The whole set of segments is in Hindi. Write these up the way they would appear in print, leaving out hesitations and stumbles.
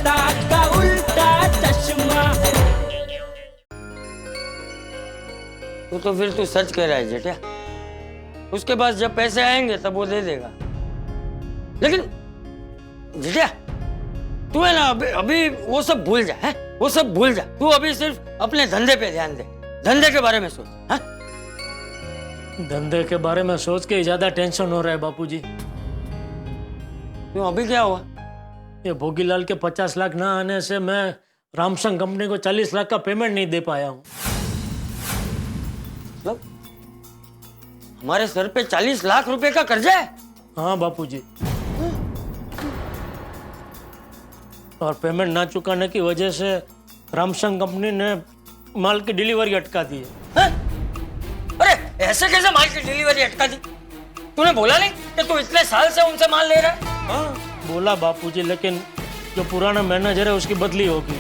जनता का उल्टा चश्मा। तो फिर तू सच कह रहा है जेठिया। उसके पास जब पैसे आएंगे तब वो दे देगा। लेकिन जेठिया तू है ना अभी वो सब भूल जा, है? वो सब भूल जा। तू अभी सिर्फ अपने धंधे पे ध्यान दे। धंधे के बारे में सोच। है? धंधे के बारे में सोच के ज्यादा टेंशन हो रहा है बापूजी। क्यों, अभी क्या हुआ? ये भोगीलाल के 50 लाख ना आने से मैं रामसंग कंपनी को 40 लाख का पेमेंट नहीं दे पाया हूँ। मतलब हमारे सर पे 40 लाख रुपए का कर्जा है? हाँ बापूजी। और पेमेंट ना चुकाने की वजह से रामसंग कंपनी ने माल की डिलीवरी अटका दी है। अरे ऐसे कैसे माल की डिलीवरी अटका दी? तूने बोला नहीं कि तू इतने साल से उनसे माल ले रहा है? हाँ बोला बापूजी, लेकिन जो पुराना मैनेजर है उसकी बदली होगी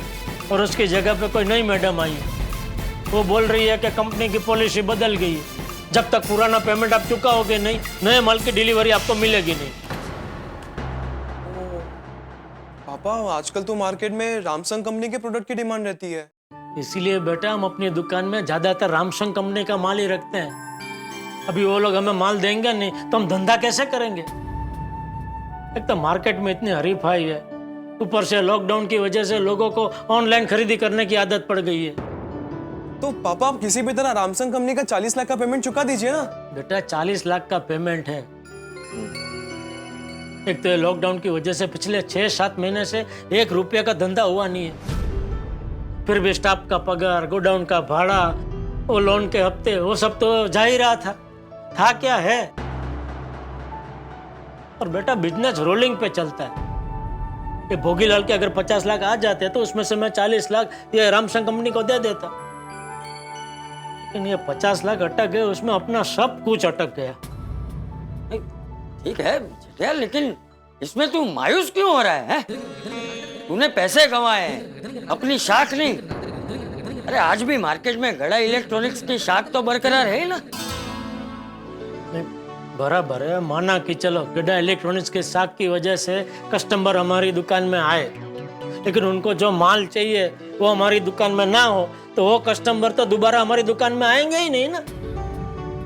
और उसकी जगह पे कोई नई मैडम आई है। वो बोल रही है कि कंपनी की पॉलिसी बदल गई है, जब तक पुराना पेमेंट आप चुकाओगे नहीं, नए माल की डिलीवरी आपको मिलेगी नहीं। पापा आजकल तो मार्केट में रामसंग कंपनी के प्रोडक्ट की डिमांड रहती है। इसीलिए बेटा हम अपनी दुकान में ज्यादातर रामसंग कंपनी का माल ही रखते हैं। अभी वो लोग हमें माल देंगे नहीं तो हम धंधा कैसे करेंगे? एक तो मार्केट में इतनी हरीफाई है, ऊपर से लॉकडाउन की वजह से लोगों को ऑनलाइन खरीदी करने की आदत पड़ गई है। तो पापा आप किसी भी तरह रामसंग कंपनी का 40 लाख का पेमेंट चुका दीजिए ना। बेटा 40 लाख का पेमेंट है। एक तो लॉकडाउन की वजह से पिछले 6-7 महीने से 1 रुपया का धंधा हुआ नहीं है। फिर भी स्टाफ का पगार, गोडाउन का भाड़ा, वो लोन के हफ्ते, वो सब तो जा ही रहा था क्या है। और बेटा बिजनेस रोलिंग पे चलता है। ये भोगीलाल के अगर 50 लाख आ जाते तो उसमें से मैं 40 लाख ये रामसंग कंपनी को दे देता। लेकिन ये 50 लाख अटक गए, उसमें अपना सब कुछ अटक गया। ठीक है जेठिया, लेकिन इसमें तू मायूस क्यों हो रहा है? तूने पैसे कमाए हैं, अपनी शाख नहीं। अरे आज भी मार्केट में गड़ा इलेक्ट्रॉनिक्स की शाख तो बरकरार है ना? नहीं बराबर है, माना कि चलो गड्ढा इलेक्ट्रॉनिक्स के शाख की वजह से कस्टमर हमारी दुकान में आए, लेकिन उनको जो माल चाहिए वो हमारी दुकान में ना हो तो वो कस्टमर तो दोबारा हमारी दुकान में आएंगे ही नहीं ना।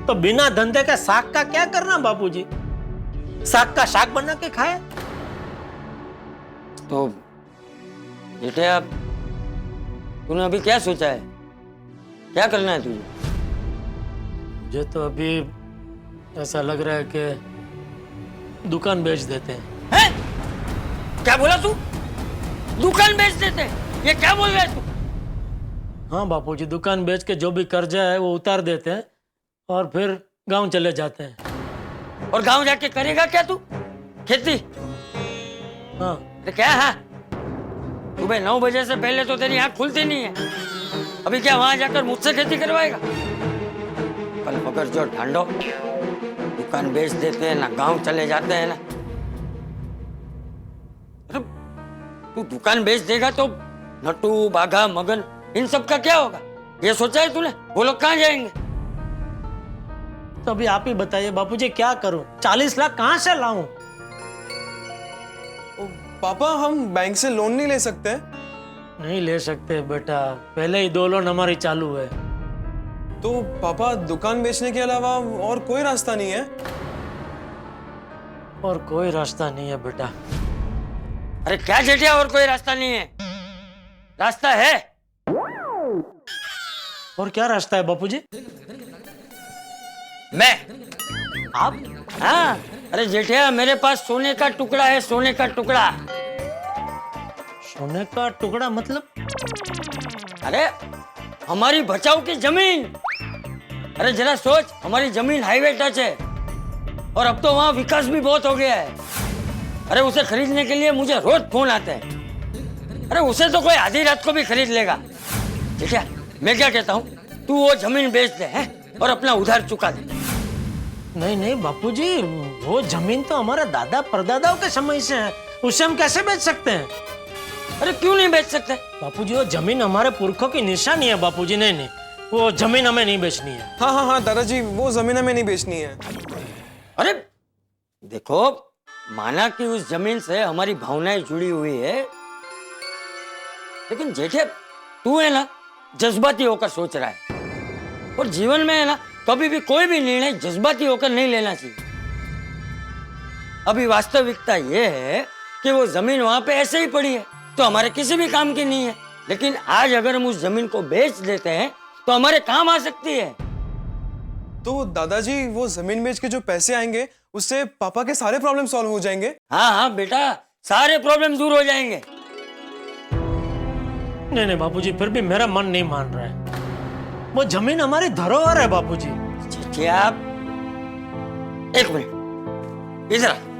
तो बिना धंधे का शाख का क्या करना बापूजी? शाख का शाक बना के खाए। तो जेठिया तूने अभी क्या सोचा है? क्या करना है तुझे? मुझे तो अभी ऐसा लग रहा है कि दुकान बेच देते हैं। क्या बोला तू? दुकान बेच देते हैं? ये क्या बोल रहा है तू? हाँ बापूजी, दुकान बेच के जो भी कर्जा है वो उतार देते हैं और फिर गांव चले जाते हैं। और गांव जाके करेगा क्या तू? खेती? हाँ तो क्या है? सुबह 9 बजे से पहले तो तेरी आंख खुलती नहीं है। अभी क्या वहां जाकर मुझसे खेती करवाएगा? कल पकड़ जो ढांडो, दुकान बेच देते हैं ना, गांव चले जाते हैं ना। अरे तू दुकान बेच देगा तो नट्टू, बाघा, मगन इन सब का क्या होगा? ये सोचा है तूने? वो लोग कहाँ जाएंगे? तो अभी आप ही बताइए बापूजी, क्या करूं? 40 लाख कहां से लाऊं? पापा हम बैंक से लोन नहीं ले सकते? नहीं ले सकते बेटा, पहले ही 2 लोन हमारी चालू है। तो पापा दुकान बेचने के अलावा और कोई रास्ता नहीं है? और कोई रास्ता नहीं है बेटा। अरे क्या जेठिया और कोई रास्ता नहीं है? रास्ता है। और क्या रास्ता है बापूजी? मैं। आप? हाँ, अरे जेठिया मेरे पास सोने का टुकड़ा है, सोने का टुकड़ा। सोने का टुकड़ा मतलब? अरे हमारी बचाव की जमीन। अरे जरा सोच, हमारी जमीन हाईवे टच है और अब तो वहां विकास भी बहुत हो गया है। अरे उसे खरीदने के लिए मुझे रोज फोन आते हैं। अरे उसे तो कोई आधी रात को भी खरीद लेगा। ठीक है, मैं क्या कहता हूँ, तू वो जमीन बेच दे है और अपना उधार चुका दे। नहीं नहीं बापूजी, वो जमीन तो हमारे दादा परदादाओं के समय से है, उसे हम कैसे बेच सकते हैं? अरे क्यों नहीं बेच सकते? बापूजी वो जमीन हमारे पुरखों की निशानी है बापूजी। नहीं नहीं, वो जमीन हमें नहीं बेचनी है। हाँ हाँ हाँ दादाजी, वो जमीन हमें नहीं बेचनी है। अरे देखो, माना कि उस जमीन से हमारी भावनाएं जुड़ी हुई है, लेकिन जेठे तू है ना जज्बाती होकर सोच रहा है, और जीवन में है ना कभी भी कोई भी निर्णय जज्बाती होकर नहीं लेना चाहिए। अभी वास्तविकता ये है कि वो जमीन वहां पे ऐसे ही पड़ी है तो हमारे किसी भी काम की नहीं है, लेकिन आज अगर हम उस जमीन को बेच देते हैं तो हमारे काम आ सकती है। तो दादाजी वो जमीन बेच के जो पैसे आएंगे उससे पापा के सारे प्रॉब्लम सॉल्व हो जाएंगे। हाँ हाँ बेटा, सारे प्रॉब्लम दूर हो जाएंगे। नहीं नहीं बापूजी, फिर भी मेरा मन नहीं मान रहा है। वो जमीन हमारी धरोहर है बापूजी। आप एक मिनट इधर आ।